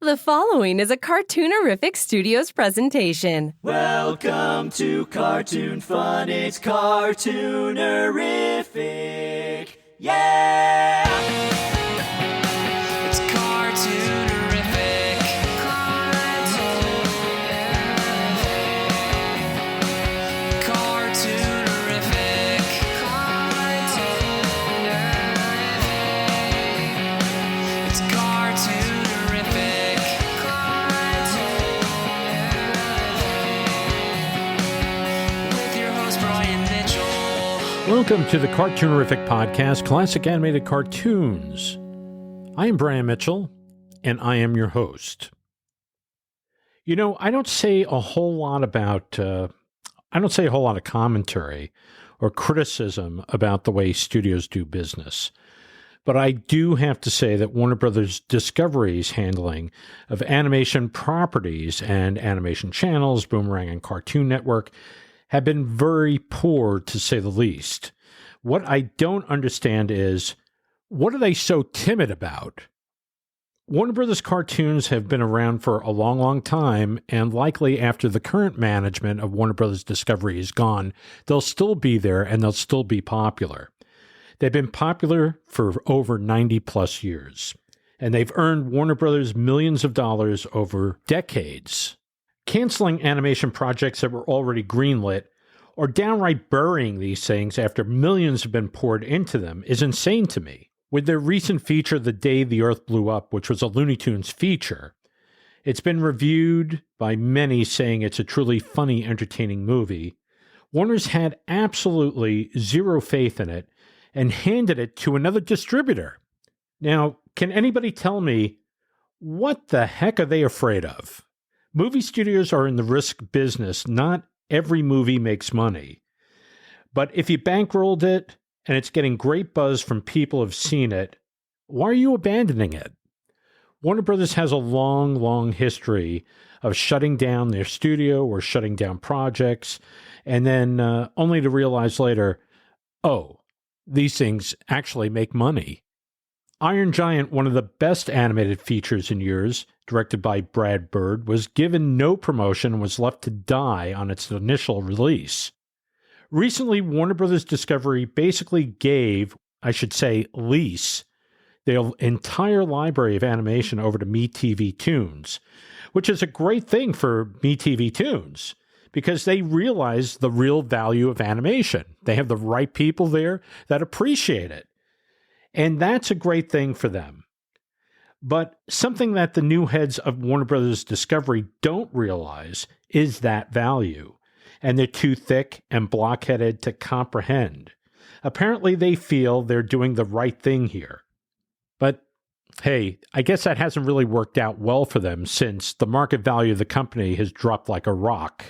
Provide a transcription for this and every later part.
The following is a Cartoonerific Studios presentation. Welcome to Cartoon Fun, it's Cartoonerific. Yeah! It's Cartoonerific. Cartoonerific. It's Cartoonerific. With your host, Brian Mitchell. Welcome to the Cartoonerific Podcast, Classic Animated Cartoons. I am Brian Mitchell, and I am your host. You know, I don't say a whole lot of commentary or criticism about the way studios do business. But I do have to say that Warner Brothers Discovery's handling of animation properties and animation channels, Boomerang and Cartoon Network, have been very poor, to say the least. What I don't understand is, what are they so timid about? Warner Brothers cartoons have been around for a long, long time, and likely after the current management of Warner Brothers Discovery is gone, they'll still be there and they'll still be popular. They've been popular for over 90 plus years, and they've earned Warner Brothers millions of dollars over decades. Canceling animation projects that were already greenlit or downright burying these things after millions have been poured into them is insane to me. With their recent feature, The Day the Earth Blew Up, which was a Looney Tunes feature, it's been reviewed by many saying it's a truly funny, entertaining movie. Warner's had absolutely zero faith in it and handed it to another distributor. Now, can anybody tell me, what the heck are they afraid of? Movie studios are in the risk business. Not every movie makes money. But if you bankrolled it and it's getting great buzz from people who've seen it, why are you abandoning it? Warner Brothers has a long, long history of shutting down their studio or shutting down projects, and then only to realize later, oh, these things actually make money. Iron Giant, one of the best animated features in years, directed by Brad Bird, was given no promotion and was left to die on its initial release. Recently, Warner Brothers Discovery basically gave, lease, their entire library of animation over to MeTV Toons, which is a great thing for MeTV Toons, because they realize the real value of animation. They have the right people there that appreciate it. And that's a great thing for them. But something that the new heads of Warner Brothers Discovery don't realize is that value. And they're too thick and blockheaded to comprehend. Apparently they feel they're doing the right thing here. But hey, I guess that hasn't really worked out well for them since the market value of the company has dropped like a rock.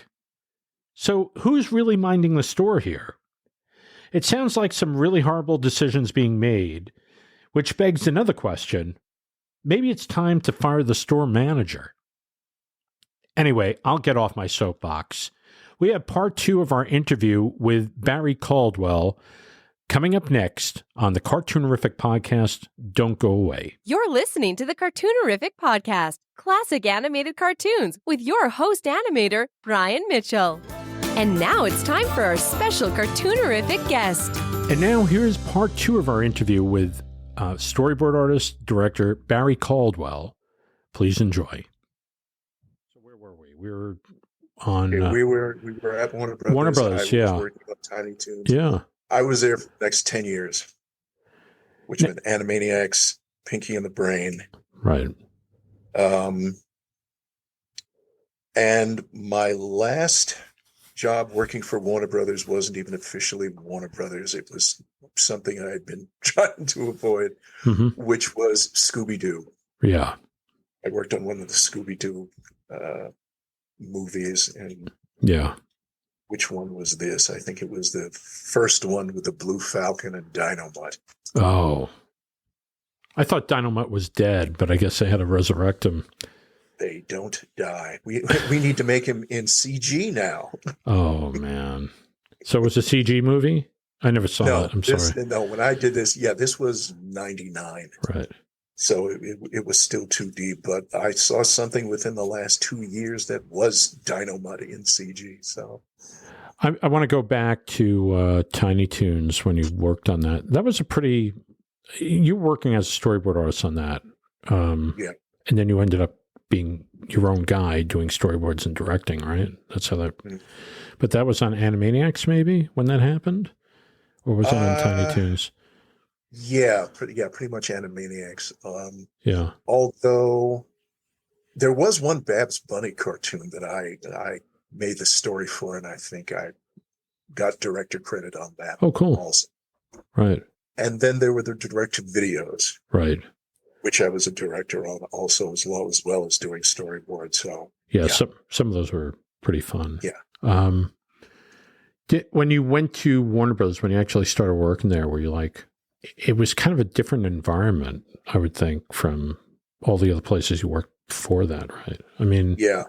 So who's really minding the store here? It sounds like some really horrible decisions being made, which begs another question. Maybe it's time to fire the store manager. Anyway, I'll get off my soapbox. We have part 2 of our interview with Barry Caldwell coming up next on the Cartoonerific Podcast. Don't go away. You're listening to the Cartoonerific Podcast, Classic Animated Cartoons, with your host animator, Brian Mitchell. And now it's time for our special Cartoonerific guest. And now here's part 2 of our interview with storyboard artist, director Barry Caldwell. Please enjoy. So where were we? We were on... we were at Warner Brothers. Warner Brothers, I was working on Tiny Toons. Yeah. I was there for the next 10 years, which meant Animaniacs, Pinky and the Brain. Right. And my last job working for Warner Brothers wasn't even officially Warner Brothers. It was something I had been trying to avoid, which was Scooby-Doo. Yeah. I worked on one of the Scooby-Doo movies. And yeah. Which one was this? I think it was the first one with the Blue Falcon and Dynamite. Oh. I thought Dynamite was dead, but I guess they had to resurrect him. They don't die. We need to make him in CG now. Oh, man. So it was a CG movie? I never saw it. I'm sorry. No, when I did this, this was 99. Right. So it was still too deep, but I saw something within the last 2 years that was dynamite in CG. So I want to go back to Tiny Toons when you worked on that. That was you were working as a storyboard artist on that. yeah. And then you ended up being your own guy doing storyboards and directing, right? That's how that, but that was on Animaniacs maybe when that happened? Or was it on Tiny Toons? Yeah, pretty much Animaniacs. Yeah. Although there was one Babs Bunny cartoon that I made the story for, and I think I got director credit on that. Oh, cool. Also. Right. And then there were the directed videos. Right. Which I was a director on also as well as doing storyboards. So yeah. Some of those were pretty fun. Yeah. When you went to Warner Brothers, when you actually started working there, were you like, it was kind of a different environment, I would think, from all the other places you worked before that, right? I mean, yeah.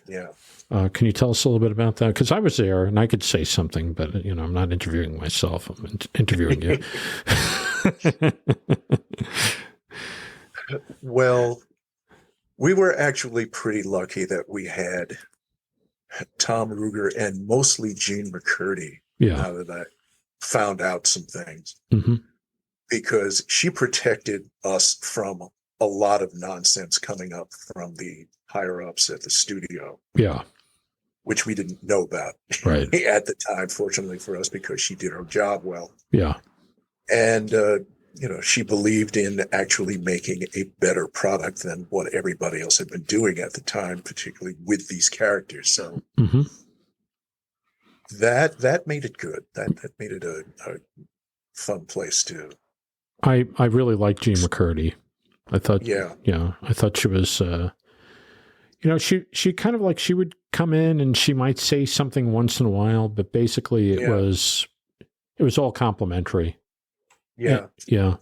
Can you tell us a little bit about that? Because I was there and I could say something, but I'm not interviewing myself. I'm interviewing you. Well, we were actually pretty lucky that we had Tom Ruger and mostly Jean McCurdy. Yeah. Now that I found out some things, mm-hmm. because she protected us from a lot of nonsense coming up from the higher ups at the studio. Yeah. Which we didn't know about right. at the time, fortunately for us, because she did her job well. Yeah. And, she believed in actually making a better product than what everybody else had been doing at the time, particularly with these characters. So mm-hmm. that made it good. That made it a fun place too. I really liked Jean McCurdy. I thought, I thought she was, she kind of like, she would come in and she might say something once in a while, but basically it was all complimentary. Yeah. Yeah.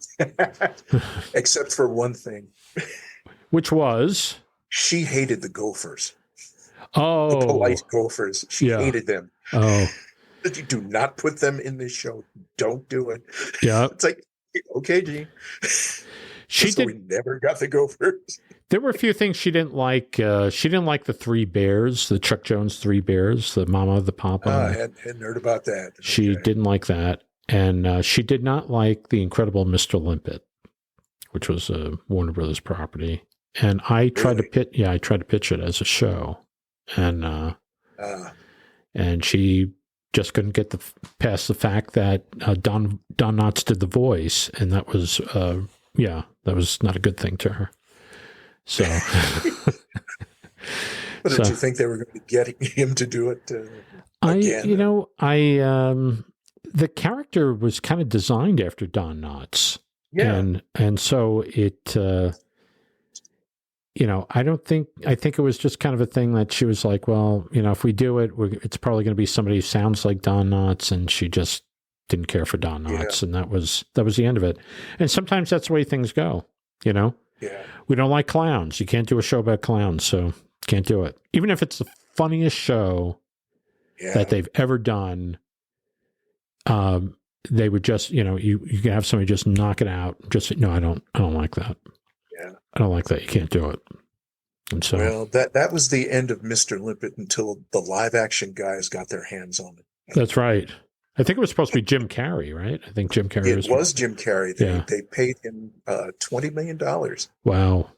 Except for one thing. Which was? She hated the Gophers. Oh. The polite Gophers. She hated them. Oh. You do not put them in this show. Don't do it. Yeah. It's like, okay, Gene. We never got the Gophers. There were a few things she didn't like. She didn't like the Three Bears, the Chuck Jones Three Bears, the Mama, the Papa. I hadn't heard about that. She didn't like that. And she did not like The Incredible Mr. Limpet, which was a Warner Brothers property. And I tried to pitch it as a show. And she just couldn't get past the fact that Don Knotts did the voice. And that was, that was not a good thing to her. So. But did you think they were going to get him to do it again? The character was kind of designed after Don Knotts. Yeah. And so it, I think it was just kind of a thing that she was like, well, if we do it, it's probably going to be somebody who sounds like Don Knotts, and she just didn't care for Don Knotts. And that was the end of it. And sometimes that's the way things go, Yeah. We don't like clowns. You can't do a show about clowns, so can't do it. Even if it's the funniest show that they've ever done, they would just, you can have somebody just knock it out. Just, no, I don't like that. Yeah. I don't like that. You can't do it. And so, well, that was the end of Mr. Limpet until the live action guys got their hands on it. That's right. I think it was supposed to be Jim Carrey, right? I think Jim Carrey was Jim Carrey. They paid him $20 million. Wow.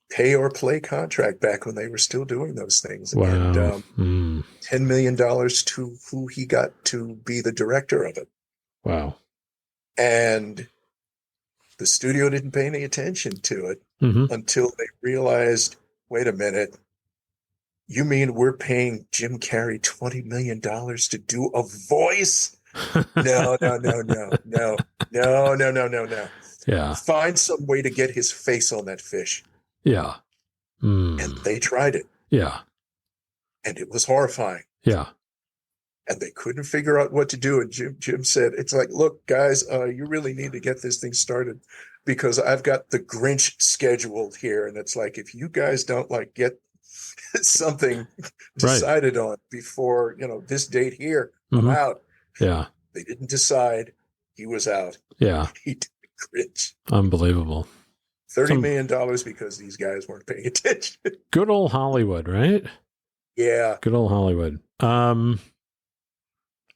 Pay or play contract back when they were still doing those things. Wow. And $10 million to who he got to be the director of it. Wow. And the studio didn't pay any attention to it until they realized, wait a minute, you mean we're paying Jim Carrey $20 million to do a voice? No. Yeah. Find some way to get his face on that fish. Yeah. And they tried it. Yeah. And it was horrifying. Yeah. And they couldn't figure out what to do. And Jim said, it's like, look, guys, you really need to get this thing started because I've got the Grinch scheduled here. And it's like, if you guys don't get something decided on before, this date here, I'm out. Yeah. They didn't decide. He was out. Yeah. He did Grinch. Unbelievable. $30 million because these guys weren't paying attention. Good old Hollywood, right? Yeah. Good old Hollywood.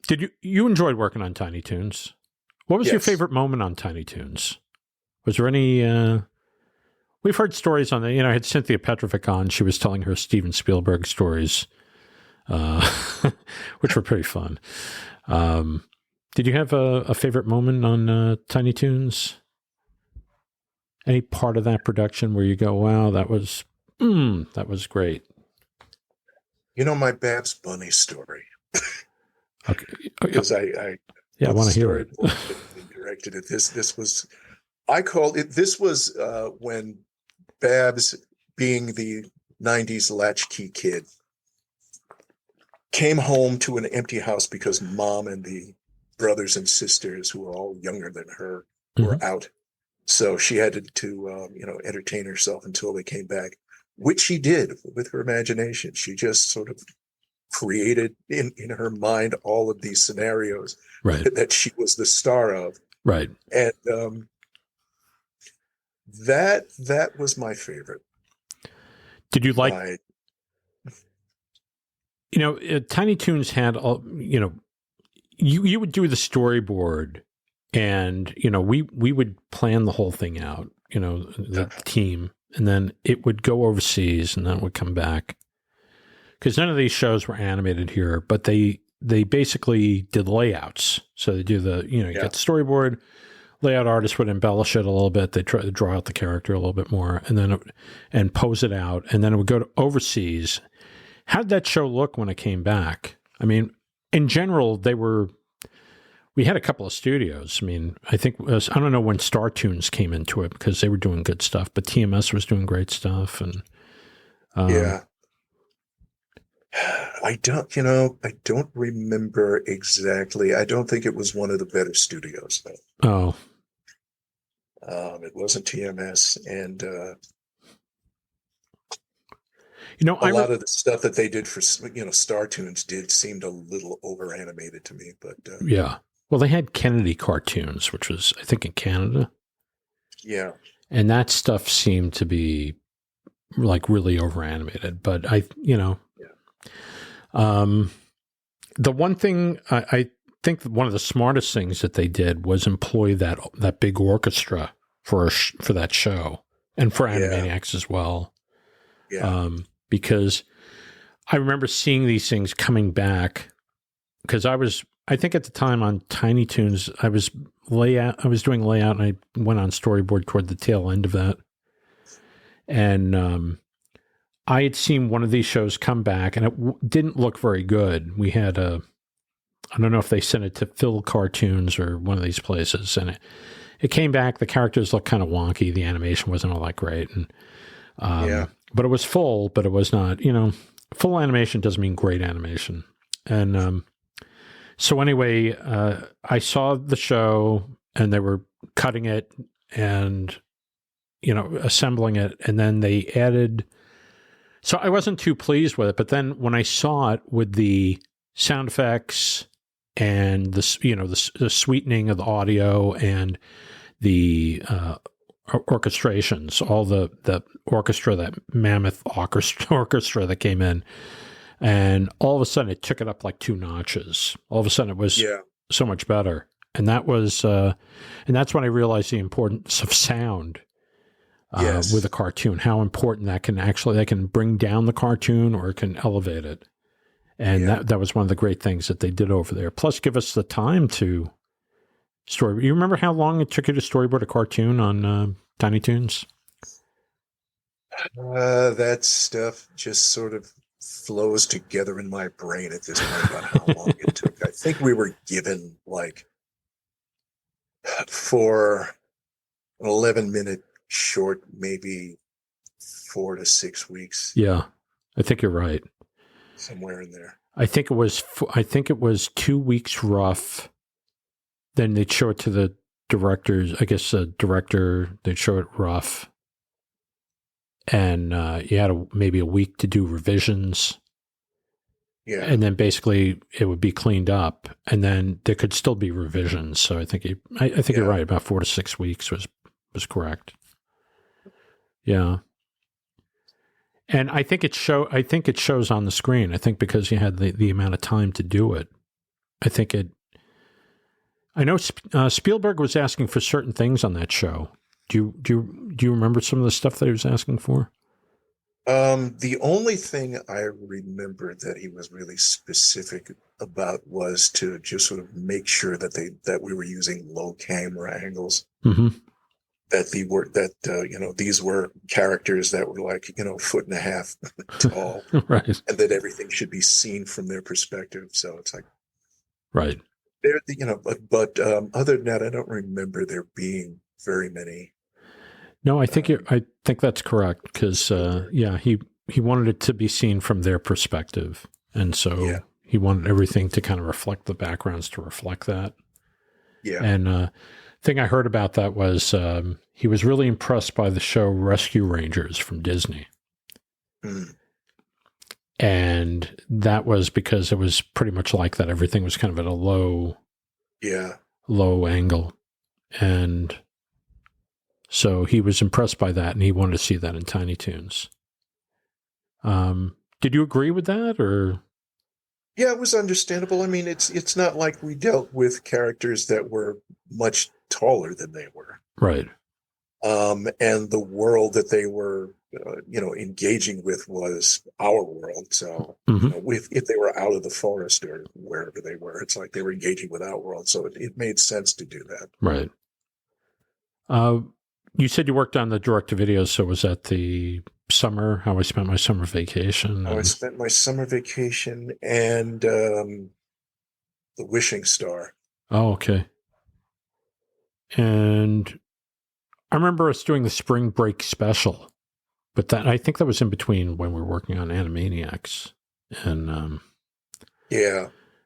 Did you enjoyed working on Tiny Toons? What was your favorite moment on Tiny Toons? Was there any, we've heard stories on I had Cynthia Petrovic on. She was telling her Steven Spielberg stories, which were pretty fun. Did you have a favorite moment on Tiny Toons? Any part of that production where you go, wow, that was great? My Babs Bunny story. Okay. Because I want to hear it. Directed it. This was when Babs, being the 90s latchkey kid, came home to an empty house because mom and the brothers and sisters, who were all younger than her, were out. So she had to entertain herself until they came back, which she did with her imagination. She just sort of created in her mind all of these scenarios that she was the star of. Right. And that was my favorite. Did you like, Tiny Toons had, you would do the storyboard and, we would plan the whole thing out, the team, and then it would go overseas and then it would come back. Because none of these shows were animated here, but they basically did layouts. So they do you get the storyboard, layout artists would embellish it a little bit. They try to draw out the character a little bit more and pose it out. And then it would go to overseas. How did that show look when it came back? I mean, in general, we had a couple of studios. I mean, I don't know when Star Toons came into it because they were doing good stuff, but TMS was doing great stuff. And I don't remember exactly. I don't think it was one of the better studios, though. Oh. It wasn't TMS, and a lot of the stuff that they did for Star Toons seemed a little over animated to me, but yeah. Well, they had Kennedy Cartoons, which was, I think, in Canada. Yeah. And that stuff seemed to be like really over animated, but the one thing I think one of the smartest things that they did was employ that big orchestra for that show and for Animaniacs as well. Yeah. Because I remember seeing these things coming back because I think at the time on Tiny Toons, I was doing layout and I went on storyboard toward the tail end of that. And, I had seen one of these shows come back, and it didn't look very good. We had I don't know if they sent it to Phil Cartoons or one of these places, and it came back. The characters looked kind of wonky. The animation wasn't all that great, and but it was full, but it was not. Full animation doesn't mean great animation. And so anyway, I saw the show, and they were cutting it and assembling it, and then they added. So I wasn't too pleased with it, but then when I saw it with the sound effects and the sweetening of the audio and the orchestrations, all the orchestra, that mammoth orchestra that came in, and all of a sudden it took it up like 2 notches. All of a sudden it was so much better, and that was and that's when I realized the importance of sound. With a cartoon, how important that can bring down the cartoon or it can elevate it. And that was one of the great things that they did over there. Plus give us the time to storyboard. You remember how long it took you to storyboard a cartoon on Tiny Toons? That stuff just sort of flows together in my brain at this point about how long it took. I think we were given for an 11-minute short, maybe 4 to 6 weeks. Yeah, I think you're right. Somewhere in there. I think it was 2 weeks rough. Then they'd show it to the directors. I guess the director, they'd show it rough. And you had maybe a week to do revisions. Yeah. And then basically it would be cleaned up. And then there could still be revisions. So I think you're right. About 4 to 6 weeks was correct. Yeah. And I think it shows on the screen. I think because you had the amount of time to do it. I know Spielberg was asking for certain things on that show. Do you remember some of the stuff that he was asking for? The only thing I remember that he was really specific about was to just sort of make sure that we were using low camera angles. Mm-hmm. These were characters that were like, 1.5 feet tall, right? And that everything should be seen from their perspective. So it's like, right. But other than that, I don't remember there being very many. No, I think that's correct because he wanted it to be seen from their perspective, and so he wanted everything to kind of reflect the backgrounds to reflect that. Yeah. And thing I heard about that was he was really impressed by the show Rescue Rangers from Disney. Mm. And that was because it was pretty much like that. Everything was kind of at a low angle. And so he was impressed by that, and he wanted to see that in Tiny Toons. Did you agree with that, or? Yeah, it was understandable. I mean, it's not like we dealt with characters that were much taller than they were. Right. And the world that they were, engaging with was our world. So, if they were out of the forest or wherever they were, it's like they were engaging with our world. So it made sense to do that. Right. You said you worked on the direct-to-video, so was that the summer, how I spent my summer vacation? I spent my summer vacation and The Wishing Star. Oh, okay. And I remember us doing the spring break special, but I think that was in between when we were working on Animaniacs. And I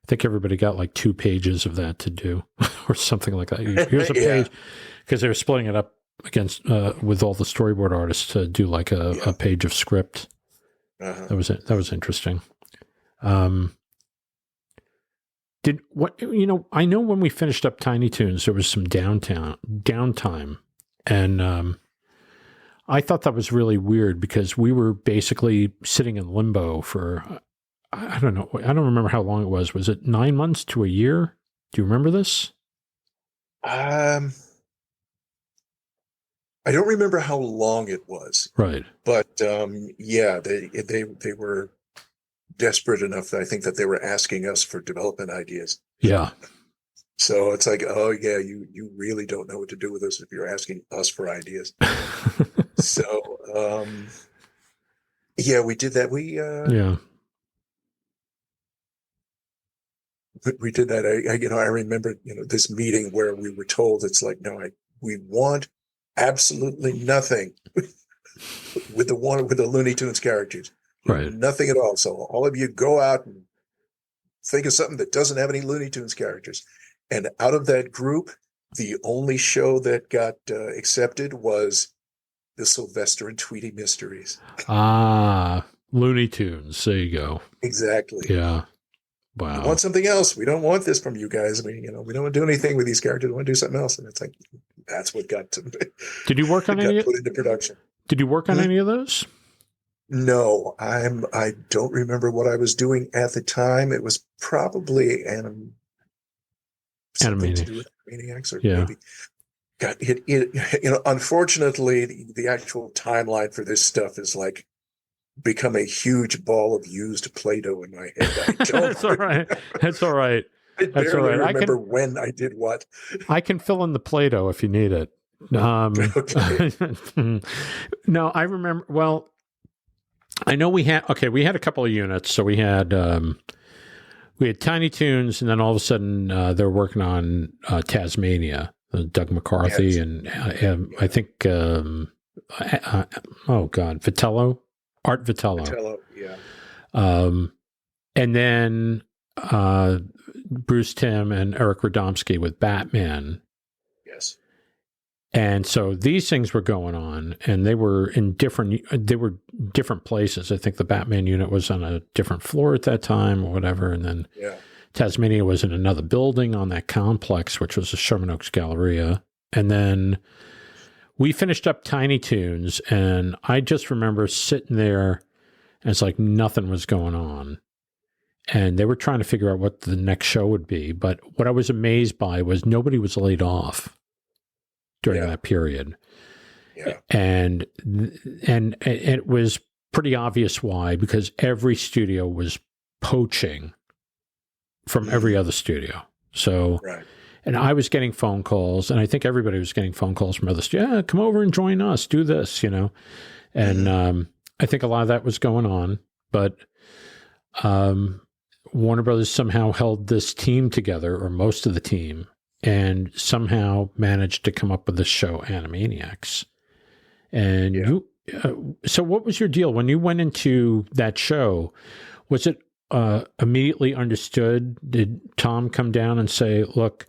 think everybody got like 2 pages of that to do or something like that. Here's a page, because they were splitting it up against with all the storyboard artists to do like a page of script. That was interesting. I know when we finished up Tiny Toons, there was some downtime, and I thought that was really weird because we were basically sitting in limbo for I don't know. I don't remember how long it was. Was it 9 months to a year? Do you remember this? I don't remember how long it was. Right. But they were desperate enough that I think that they were asking us for development ideas. Yeah. So it's like, oh yeah, you really don't know what to do with us if you're asking us for ideas. So we did that. We did that. I remember this meeting where we were told it's like, no, we want absolutely nothing with the Looney Tunes characters. Right. Nothing at all. So all of you go out and think of something that doesn't have any Looney Tunes characters. And out of that group, the only show that got accepted was the Sylvester and Tweety Mysteries. Looney Tunes. There you go. Exactly. Yeah. Wow. We want something else. We don't want this from you guys. We don't want to do anything with these characters. We want to do something else. And it's like, that's what got to. Did you work on any? Put into production. Did you work on any of those? No, I don't remember what I was doing at the time. It was probably Animaniacs, or maybe. God, unfortunately, the actual timeline for this stuff is like become a huge ball of used Play-Doh in my head. That's all right. That's all right. I barely remember when I did what. I can fill in the Play-Doh if you need it. Okay. No, I remember. Well, I know we had a couple of units. So we had Tiny Toons, and then all of a sudden they were working on Tasmania, Doug McCarthy, and I think Vitello. Art Vitello. Yeah. And then Bruce Timm and Eric Radomski with Batman. Yes. And so these things were going on, and they were different places. I think the Batman unit was on a different floor at that time or whatever. And then Tasmania was in another building on that complex, which was the Sherman Oaks Galleria. And then we finished up Tiny Toons, and I just remember sitting there, and it's like nothing was going on. And they were trying to figure out what the next show would be. But what I was amazed by was nobody was laid off during that period. Yeah. And it was pretty obvious why, because every studio was poaching from every other studio. So, and I was getting phone calls, and I think everybody was getting phone calls from other studios. Yeah, come over and join us, do this, And I think a lot of that was going on. But Warner Brothers somehow held this team together, or most of the team, and somehow managed to come up with this show, Animaniacs. And so what was your deal when you went into that show? Was it immediately understood? Did Tom come down and say, look,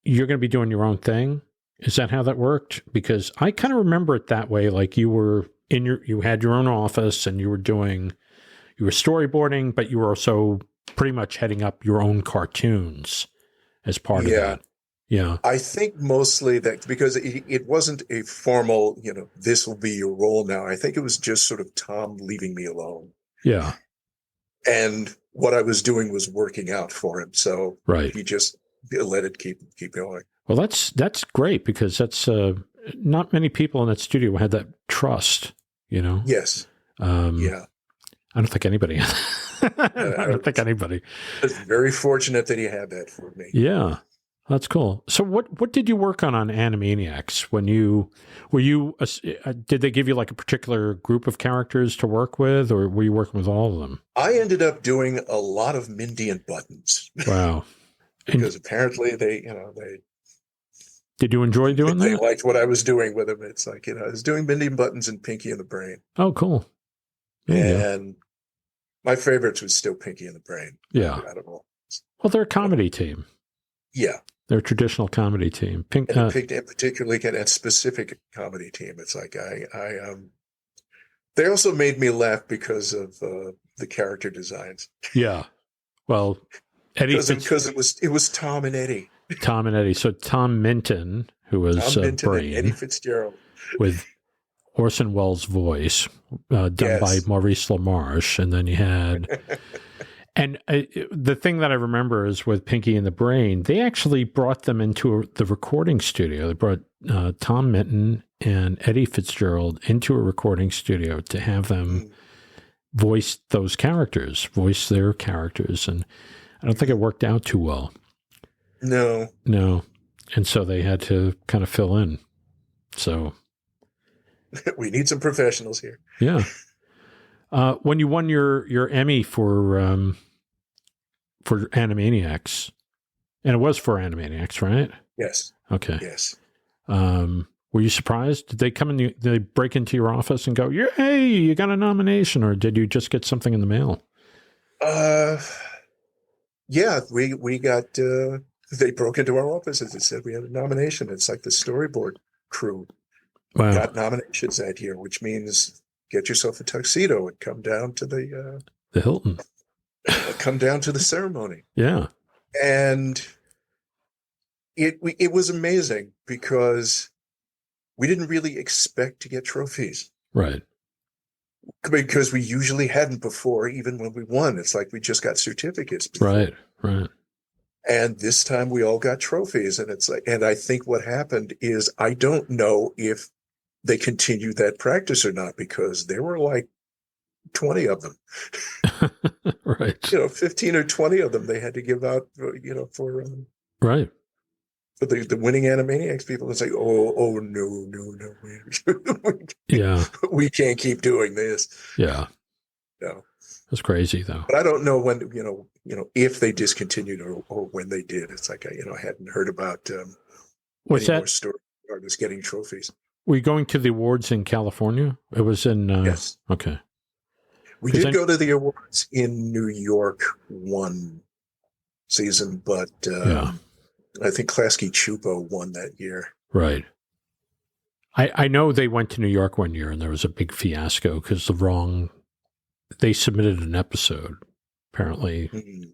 you're going to be doing your own thing? Is that how that worked? Because I kind of remember it that way. Like you had your own office and you were storyboarding, but you were also pretty much heading up your own cartoons as part of that. Yeah. I think mostly that because it wasn't a formal, this will be your role now. I think it was just sort of Tom leaving me alone. Yeah. And what I was doing was working out for him. So he just let it keep going. Well, that's great, because that's not many people in that studio had that trust, Yes. I don't think anybody. I don't think anybody. I was very fortunate that he had that for me. Yeah. That's cool. So what did you work on Animaniacs when did they give you like a particular group of characters to work with, or were you working with all of them? I ended up doing a lot of Mindy and Buttons. Wow. Because apparently they did you enjoy doing that? They liked what I was doing with them. It's like, I was doing Mindy and Buttons and Pinky and the Brain. Oh, cool. And my favorites was still Pinky and the Brain. Yeah. Incredible. Well, they're a comedy team. Yeah. They're a traditional comedy team. Particularly a specific comedy team. It's like they also made me laugh because of the character designs. Yeah. Well, Eddie because it was Tom and Eddie. Tom and Eddie. So Tom Minton, who was Brain, and Eddie Fitzgerald, with Orson Welles' voice, done by Maurice LaMarche, and then you had. And the thing that I remember is with Pinky and the Brain, they actually brought them into the recording studio. They brought Tom Minton and Eddie Fitzgerald into a recording studio to have them voice their characters. And I don't think it worked out too well. No. And so they had to kind of fill in. So we need some professionals here. Yeah. When you won your Emmy for Animaniacs, and it was for Animaniacs, right? Yes. Okay. Yes. Were you surprised? Did they come in? Did they break into your office and go, "Hey, you got a nomination," or did you just get something in the mail? Yeah, we got. They broke into our offices and said we had a nomination. It's like the storyboard crew got nominations that year, which means get yourself a tuxedo and come down to the Hilton. Come down to the ceremony. Yeah. And it was amazing because we didn't really expect to get trophies. Right. Because we usually hadn't before, even when we won. It's like we just got certificates before. Right. And this time we all got trophies. And it's like, and I think what happened is, I don't know if they continued that practice or not, because there were like 20 of them. Right. 15 or 20 of them they had to give out, for right. For the winning Animaniacs people. It's like, no. Yeah. We can't keep doing this. Yeah. No. That's crazy though. But I don't know when, if they discontinued or when they did. It's like, I hadn't heard about what's that? More story artists getting trophies. Were you going to the awards in California? It was in... Yes. Okay. We did go to the awards in New York one season, but I think Klasky Chupo won that year. Right. I know they went to New York one year and there was a big fiasco because they submitted an episode, apparently. Mm-hmm.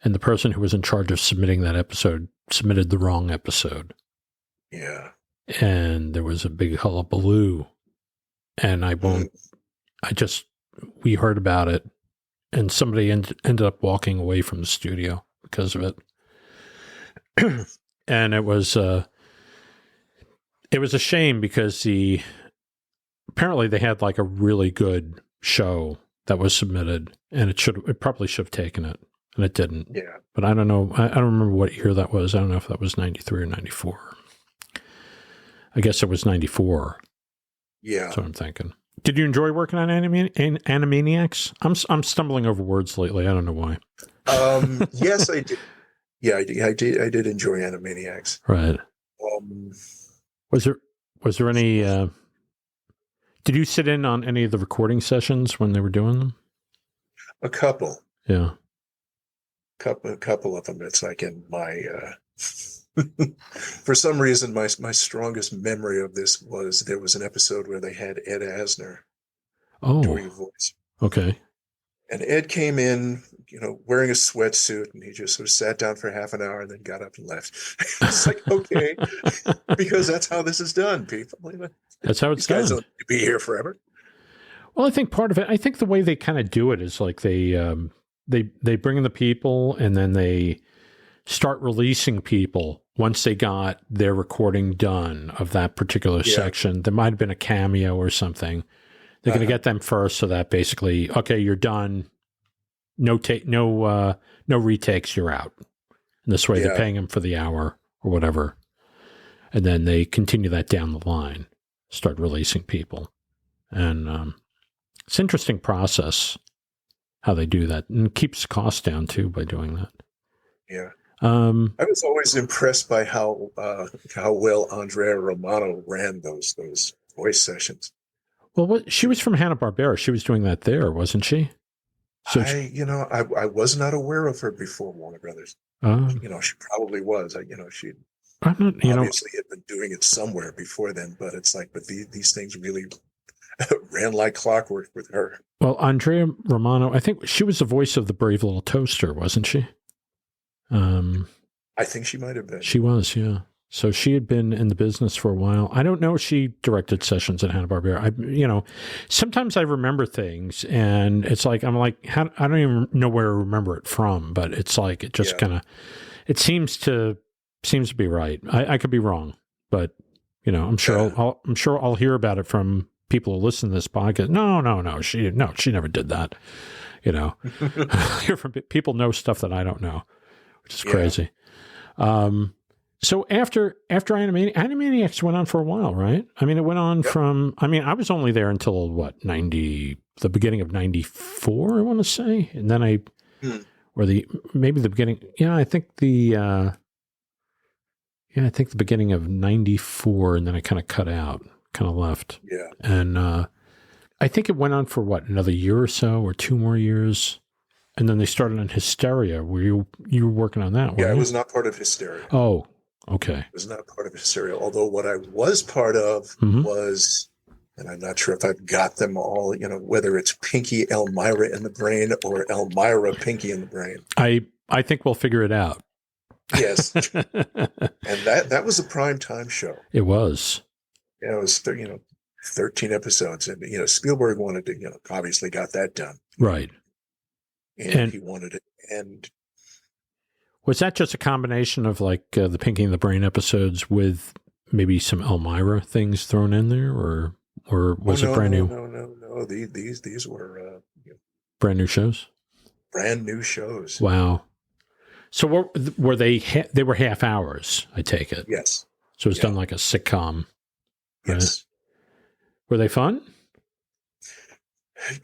And the person who was in charge of submitting that episode submitted the wrong episode. Yeah. and there was a big hullabaloo. And we heard about it, and somebody ended up walking away from the studio because of it. And it was a shame because apparently they had like a really good show that was submitted, and it probably should have taken it, and it didn't. Yeah. But I don't know. I don't remember what year that was. I don't know if that was 93 or 94. I guess it was 94. Yeah. That's what I'm thinking. Did you enjoy working on Animaniacs? I'm stumbling over words lately. I don't know why. Yes, I did. Yeah, I did enjoy Animaniacs. Right. Was there any? Did you sit in on any of the recording sessions when they were doing them? A couple. Yeah. A couple of them. It's like in my. For some reason, my strongest memory of this was there was an episode where they had Ed Asner doing a voice. Okay. And Ed came in, wearing a sweatsuit, and he just sort of sat down for half an hour and then got up and left. It's like, okay, because that's how this is done, people. That's how it's These guys done. don't be here forever. Well, I think part of it, I think the way they kind of do it is like they bring in the people, and then they start releasing people once they got their recording done of that particular section. There might have been a cameo or something. They're going to get them first, so that basically, okay, you're done. No retakes. You're out. And this way, they're paying them for the hour or whatever, and then they continue that down the line. Start releasing people, and it's an interesting process how they do that, and it keeps costs down too by doing that. Yeah. I was always impressed by how well Andrea Romano ran those voice sessions. Well, she was from Hanna-Barbera. She was doing that there, wasn't she? So I was not aware of her before Warner Brothers. She probably was. She obviously had been doing it somewhere before then, but it's like, these things really ran like clockwork with her. Well, Andrea Romano, I think she was the voice of the Brave Little Toaster, wasn't she? I think she might have been. She was, yeah. So she had been in the business for a while. I don't know if she directed sessions at Hanna-Barbera. Sometimes I remember things, and it's like, I don't even know where I remember it from, but it's like, it just kind of, it seems to be right. I could be wrong, but I'm sure I'll hear about it from people who listen to this podcast. No, she never did that. Hear from people know stuff that I don't know, which is crazy. So after Animaniacs went on for a while, right? I mean, it went on from, I was only there until the beginning of 94, I want to say. And then maybe the beginning. Yeah, I think the beginning of 94, and then I kind of cut out, kind of left. Yeah. And I think it went on for another year or so, or 2 more years. And then they started on Hysteria. Were you were working on that? Yeah, I was not part of Hysteria. Oh, okay. I was not part of Hysteria. Although what I was part of was, and I'm not sure if I've got them all, whether it's Pinky Elmira in the Brain or Elmira Pinky in the Brain. I think we'll figure it out. Yes. And that was a prime time show. It was. Yeah, it was 13 episodes, and Spielberg wanted to, obviously got that done. Right. And he wanted it. And was that just a combination of like the Pinky and the Brain episodes with maybe some Elmira things thrown in there, or was it brand new? No. These were brand new shows. Brand new shows. Wow. So were they? They were half hours, I take it. Yes. So it's done like a sitcom. Right? Yes. Were they fun?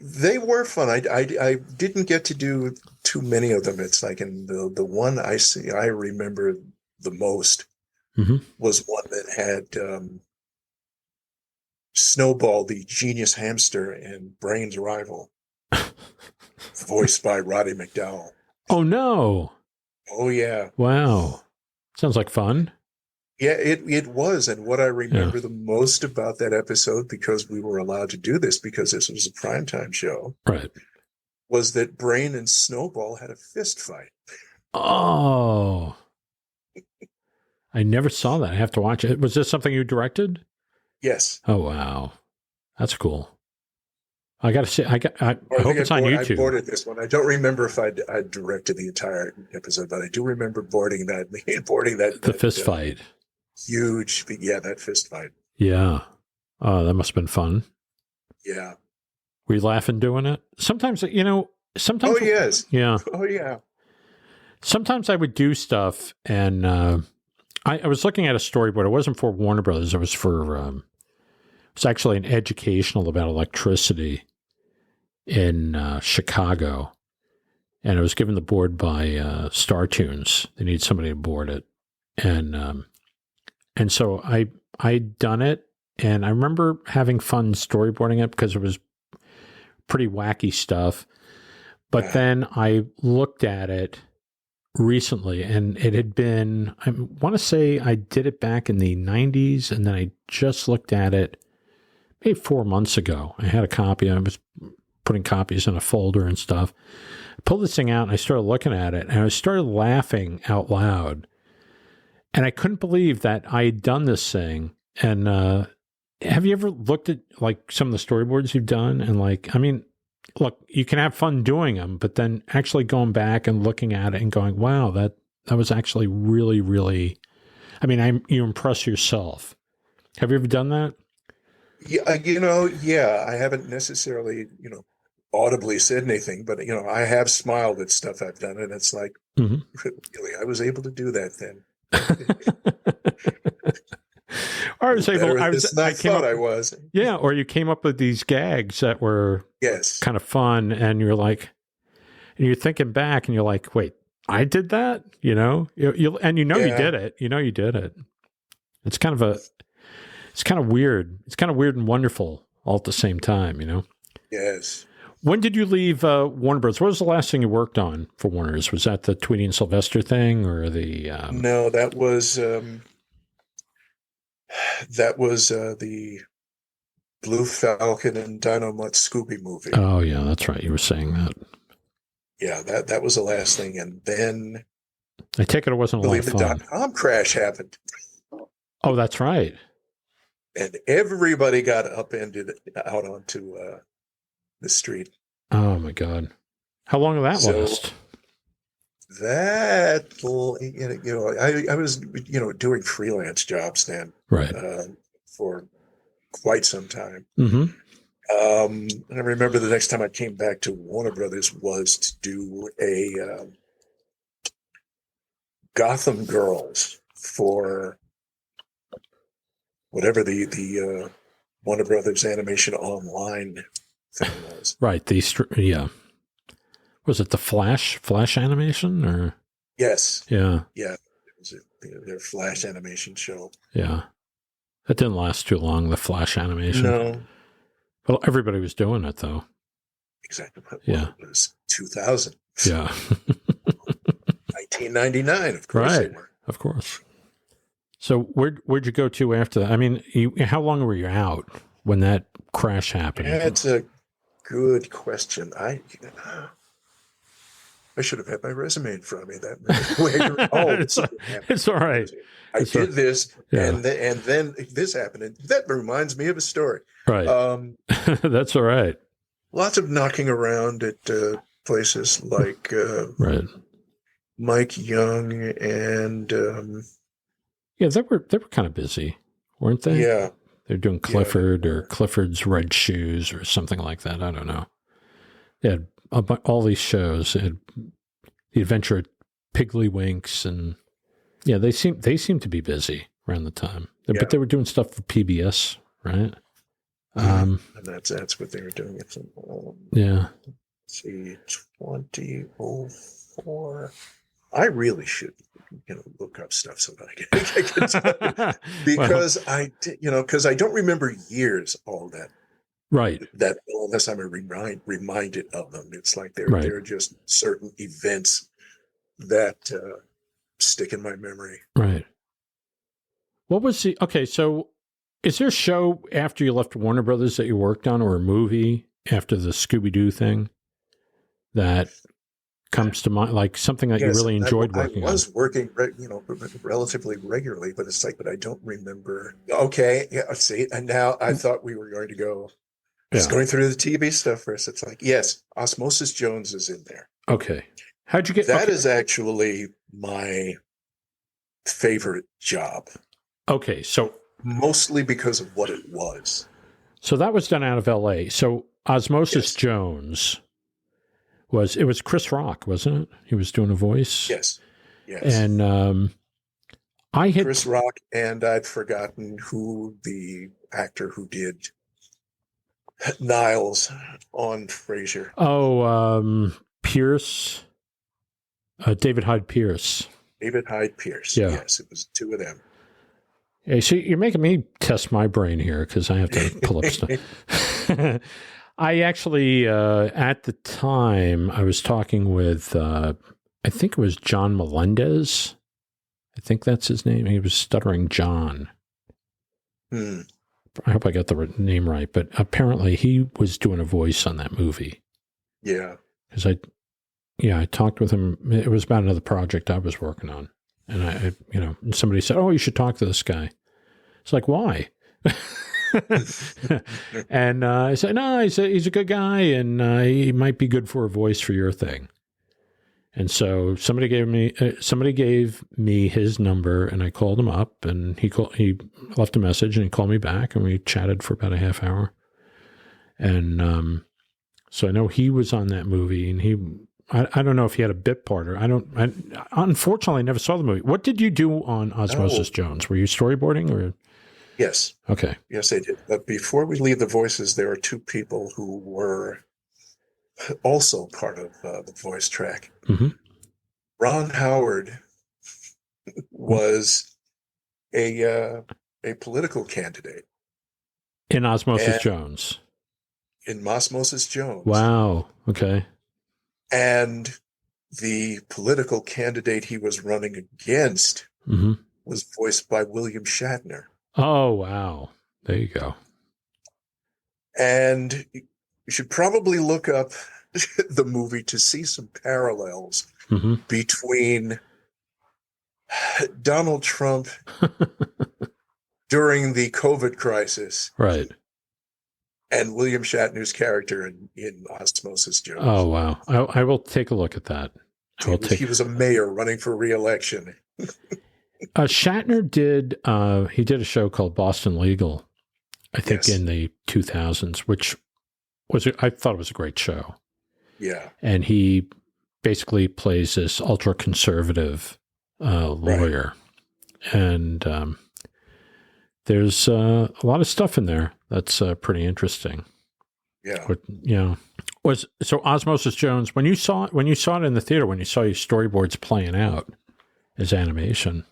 They were fun. I didn't get to do too many of them. It's like, in the one I remember the most was one that had Snowball, the genius hamster, and Brain's rival, voiced by Roddy McDowall. Oh no! Oh yeah! Wow, sounds like fun. Yeah, it was. And what I remember the most about that episode, because we were allowed to do this because this was a primetime show, right, was that Brain and Snowball had a fist fight. Oh, I never saw that. I have to watch it. Was this something you directed? Yes. Oh, wow. That's cool. I got to say, I hope it's on YouTube. I boarded this one. I don't remember if I directed the entire episode, but I do remember boarding that The fist fight. Huge, that fist fight. Yeah. Oh, that must have been fun. Yeah. Were you laughing doing it? Sometimes, sometimes. Oh, yes. Yeah. Oh, yeah. Sometimes I would do stuff, and I was looking at a storyboard. It wasn't for Warner Brothers. It was for, it's actually an educational about electricity in Chicago. And it was given the board by Star Tunes. They need somebody to board it. And so I'd done it, and I remember having fun storyboarding it because it was pretty wacky stuff. But then I looked at it recently, and it had been, I want to say I did it back in the 90s, and then I just looked at it maybe 4 months ago. I had a copy. I was putting copies in a folder and stuff. I pulled this thing out, and I started looking at it, and I started laughing out loud. And I couldn't believe that I had done this thing. And have you ever looked at like some of the storyboards you've done? And like, I mean, look, you can have fun doing them, but then actually going back and looking at it and going, wow, that was actually really, really, I mean, you impress yourself. Have you ever done that? Yeah, I haven't necessarily, audibly said anything, but, I have smiled at stuff I've done, and it's like, really, I was able to do that then. I was able. I thought I was. Yeah, or you came up with these gags that were kind of fun, and you're like, and you're thinking back, and you're like, wait, I did that, you did it. You did it. It's kind of weird. It's kind of weird and wonderful all at the same time, Yes. When did you leave Warner Bros? What was the last thing you worked on for Warner's? Was that the Tweety and Sylvester thing, or the? No, that was the Blue Falcon and Dynamite Scooby movie. Oh yeah, that's right. You were saying that. Yeah, that was the last thing, and then I take it wasn't a lot of fun. The .com crash happened. Oh, that's right. And everybody got upended out onto the street. Oh my God! How long did that last? That I was doing freelance jobs then, right, for quite some time. Mm-hmm. And I remember the next time I came back to Warner Brothers was to do a Gotham Girls for whatever the Warner Brothers Animation Online thing was. Right. Was it the Flash animation or? Yes. Yeah. Yeah. It was their Flash animation show. Yeah. That didn't last too long, the Flash animation. No. Well, everybody was doing it though. Exactly. Yeah. It was 2000. Yeah. 1999, of course. Right. Of course. So where'd you go to after that? I mean, how long were you out when that crash happened? That's a good question. I should have had my resume in front of me. It's all right. I did this, and then this happened, and that reminds me of a story. Right. That's all right. Lots of knocking around at places like right. Mike Young and they were kind of busy, weren't they? Yeah. They're doing Clifford or Clifford's Red Shoes or something like that. I don't know. They had all these shows. They had The Adventure of Piggly-Winks, and they seemed to be busy around the time. Yeah. But they were doing stuff for PBS, right? And that's what they were doing. It's let's see, 2004. I really should, look up stuff so that I can because because I don't remember years all that. Right. That unless I'm reminded of them, it's like they're just certain events that stick in my memory. Right. What was so is there a show after you left Warner Brothers that you worked on, or a movie after the Scooby-Doo thing that comes to mind, like something that you really enjoyed working on? I was working, relatively regularly, but it's like, but I don't remember. Okay, yeah, see, and now I thought we were going to go. Just going through the TV stuff first. It's like, yes, Osmosis Jones is in there. Okay, how'd you get that? Is actually my favorite job. Okay, so mostly because of what it was. So that was done out of L.A. So Osmosis Jones was Chris Rock, wasn't it? He was doing a voice. Yes. And I had Chris Rock, and I'd forgotten who the actor who did Niles on Frasier. Oh, Pierce. David Hyde Pierce. David Hyde Pierce. Yeah. Yes, it was two of them. Hey, so you're making me test my brain here because I have to pull up stuff. I actually, at the time, I was talking with, I think it was John Melendez. I think that's his name. He was Stuttering John. I hope I got the name right, but apparently he was doing a voice on that movie. Yeah. Because I talked with him. It was about another project I was working on. And and somebody said, "Oh, you should talk to this guy." It's like, why? And I said, "No, he's a good guy, and he might be good for a voice for your thing." And so somebody gave me his number, and I called him up, and he left a message, and he called me back, and we chatted for about a half hour. And so I know he was on that movie, and I don't know if he had a bit part or I unfortunately never saw the movie. What did you do on Osmosis Jones? Were you storyboarding or? Yes. Okay. Yes, I did. But before we leave the voices, there are two people who were also part of the voice track. Mm-hmm. Ron Howard was a political candidate in Osmosis Jones. In Osmosis Jones. Wow. Okay. And the political candidate he was running against was voiced by William Shatner. Oh, wow. There you go. And you should probably look up the movie to see some parallels between Donald Trump during the COVID crisis. Right. And William Shatner's character in Osmosis Jones. Oh, wow. I will take a look at that. He was a mayor running for re-election. Shatner did a show called Boston Legal, I think in the 2000s, which I thought it was a great show. Yeah. And he basically plays this ultra-conservative lawyer. Right. And there's a lot of stuff in there that's pretty interesting. Yeah. But, so Osmosis Jones, when you saw it in the theater, when you saw your storyboards playing out as animation,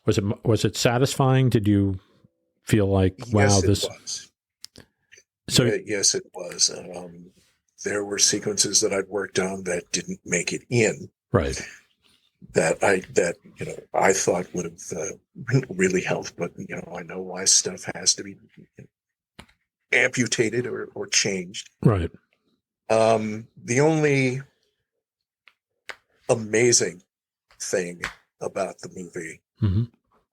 was it satisfying? Did you feel like, wow, yes, it was. So yes, it was. There were sequences that I'd worked on that didn't make it in. Right. That I thought would have really helped, but I know why stuff has to be amputated or changed. Right. The only amazing thing about the movie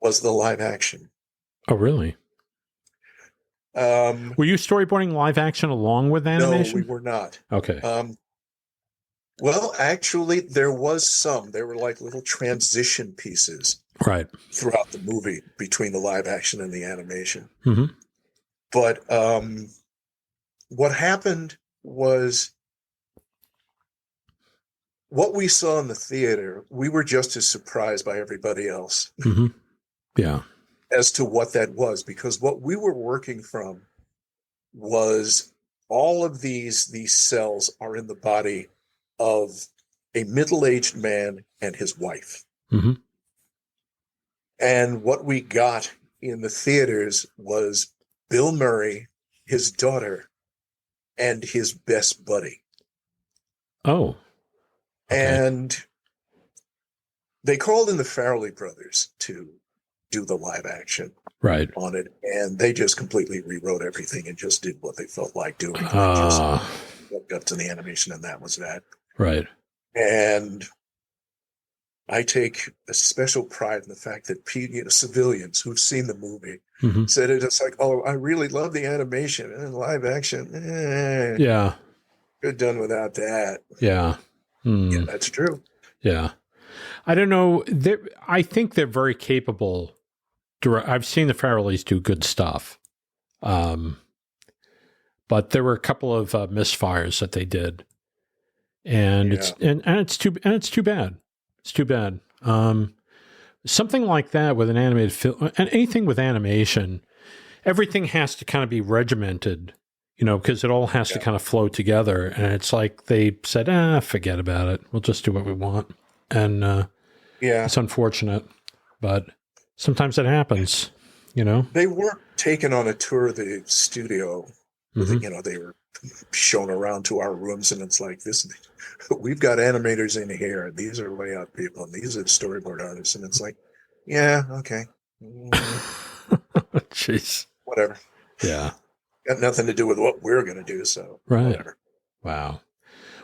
was the live action. Oh, really? Were you storyboarding live action along with animation? No, we were not. Okay. Well, actually, there was some. There were like little transition pieces throughout the movie between the live action and the animation. But what happened was what we saw in the theater, we were just as surprised by everybody else. Yeah. As to what that was, because what we were working from was all of these cells are in the body of a middle-aged man and his wife. And what we got in the theaters was Bill Murray, his daughter, and his best buddy. Oh. Okay. And they called in the Farrelly brothers to do the live action on it, and they just completely rewrote everything and just did what they felt like doing. Just got to the animation, and that was that. Right. And I take a special pride in the fact that civilians who've seen the movie said it's like, oh, I really love the animation and live action. Yeah. Good done without that. Yeah. Yeah, that's true. Yeah. I don't know. I think they're very capable. I've seen the Farrellys do good stuff. But there were a couple of misfires that they did. And it's too bad. It's too bad. Something like that with an animated film, and anything with animation, everything has to kind of be regimented, because it all has to kind of flow together. And it's like they said, forget about it. We'll just do what we want. And it's unfortunate, but sometimes it happens, They were taken on a tour of the studio. They were shown around to our rooms, and it's like, we've got animators in here. These are layout people, and these are storyboard artists. And it's like, yeah, okay. Jeez. Whatever. Yeah. Got nothing to do with what we're going to do, so whatever. Wow.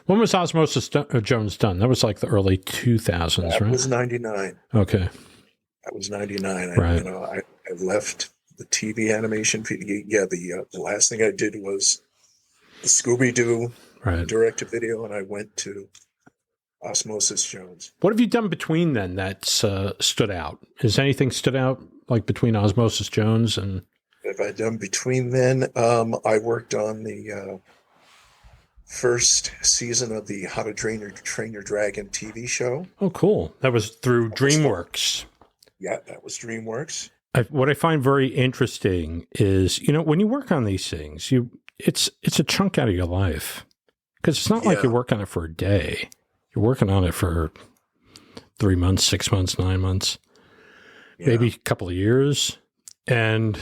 When was Osmosis Jones done? That was like the early 2000s, right? That was 99. Okay. That was 99. Right. I left the TV animation. Yeah, the last thing I did was the Scooby-Doo direct-to-video, and I went to Osmosis Jones. What have you done between then that's stood out? Has anything stood out, like between Osmosis Jones and... What have I done between then? I worked on the first season of the How to Train Your Dragon TV show. Oh, cool. That was through Dreamworks. Yeah, that was Dreamworks. What I find very interesting is, when you work on these things, it's a chunk out of your life, because it's not like you work on it for a day. You're working on it for 3 months, 6 months, 9 months, maybe a couple of years. And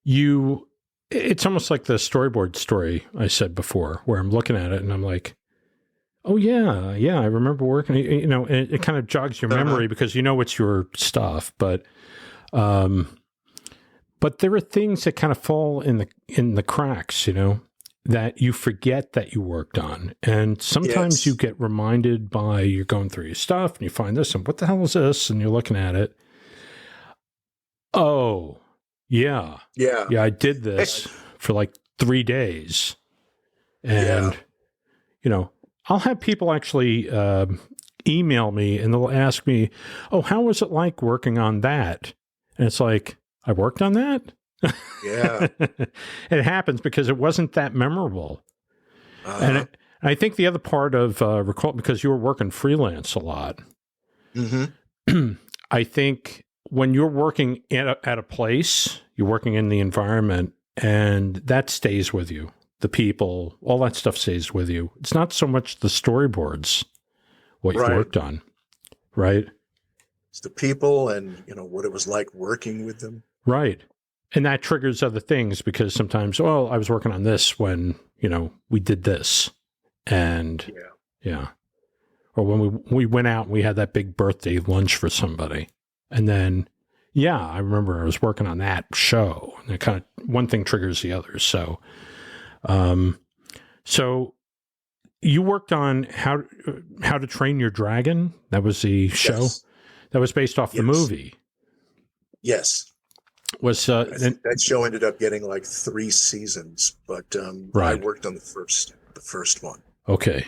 it's almost like the storyboard story I said before, where I'm looking at it and I'm like, oh yeah, I remember working, and it kind of jogs your memory because it's your stuff, but there are things that kind of fall in the cracks, that you forget that you worked on. And sometimes you get reminded by, you're going through your stuff and you find this, and what the hell is this? And you're looking at it. Oh, yeah, I did this for like 3 days. And, I'll have people actually email me and they'll ask me, oh, how was it like working on that? And it's like, I worked on that? Yeah. It happens because it wasn't that memorable. And I think the other part of recall, because you were working freelance a lot, I think when you're working at a place, you're working in the environment, and that stays with you. The people, all that stuff stays with you. It's not so much the storyboards, what you worked on, right? It's the people and, what it was like working with them. Right. And that triggers other things, because sometimes, I was working on this when, we did this. And or when we went out and we had that big birthday lunch for somebody. And then, I remember I was working on that show, and it kind of, one thing triggers the other. So, so you worked on How to Train Your Dragon. That was the show that was based off the movie. Yes. Was that show ended up getting like 3 seasons, but I worked on the first one. Okay.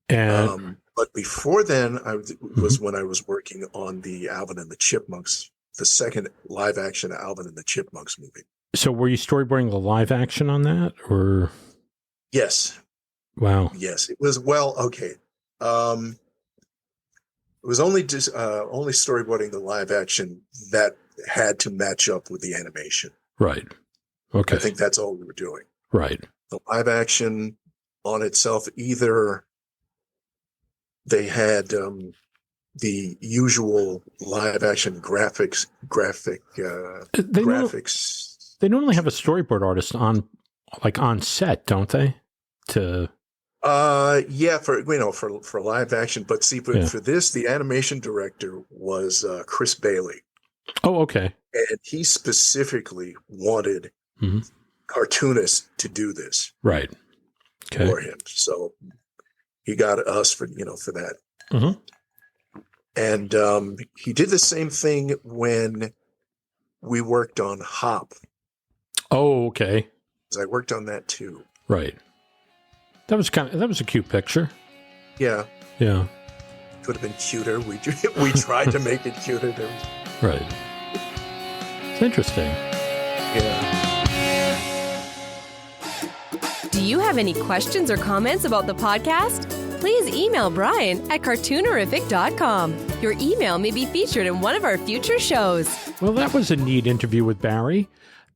And but before then, was when I was working on the Alvin and the Chipmunks, the second live action Alvin and the Chipmunks movie. So were you storyboarding the live action on that, or? Yes. Wow. Yes, it was. Well, okay. It was only storyboarding the live action that had to match up with the animation. Right. Okay. I think that's all we were doing. Right. The live action on itself, either they had the usual live action graphics. They normally have a storyboard artist on set, don't they? For live action, but see, for this, the animation director was Chris Bailey. Oh, okay. And he specifically wanted cartoonists to do this, right? Okay. For him. So he got us for that. Mm-hmm. And he did the same thing when we worked on Hop. Oh, okay. I worked on that too. Right. That was a cute picture. Yeah. Yeah. Could have been cuter. We tried to make it cuter. Right. It's interesting. Yeah. Do you have any questions or comments about the podcast? Please email Brian at cartoonerific.com. Your email may be featured in one of our future shows. Well, that was a neat interview with Barry.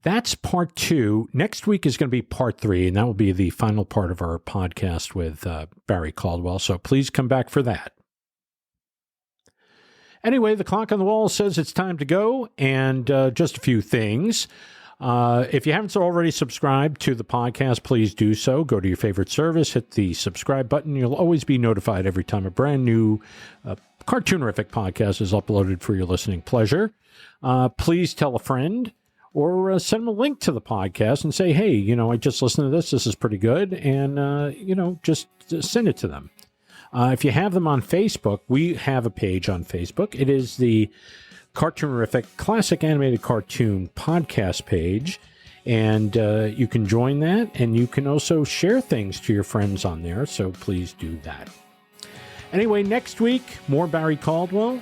That's part 2. Next week is going to be part 3, and that will be the final part of our podcast with Barry Caldwell. So please come back for that. Anyway, the clock on the wall says it's time to go, and just a few things. If you haven't already subscribed to the podcast, please do so. Go to your favorite service, hit the subscribe button. You'll always be notified every time a brand new Cartoonerific podcast is uploaded for your listening pleasure. Please tell a friend or send them a link to the podcast and say, hey, I just listened to this. This is pretty good. And, just send it to them. If you have them on Facebook, we have a page on Facebook. It is the Cartoonerific Classic Animated Cartoon podcast page. And you can join that. And you can also share things to your friends on there. So please do that. Anyway, next week, more Barry Caldwell.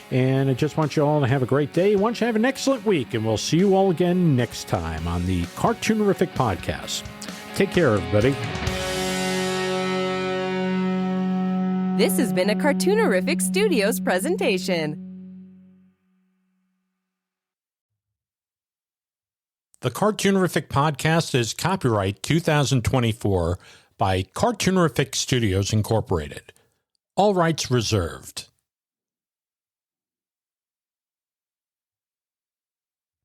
And I just want you all to have a great day. I want you to have an excellent week. And we'll see you all again next time on the Cartoonerific podcast. Take care, everybody. This has been a Cartoonerific Studios presentation. The Cartoonerific podcast is copyright 2024 by Cartoonerific Studios Incorporated. All rights reserved.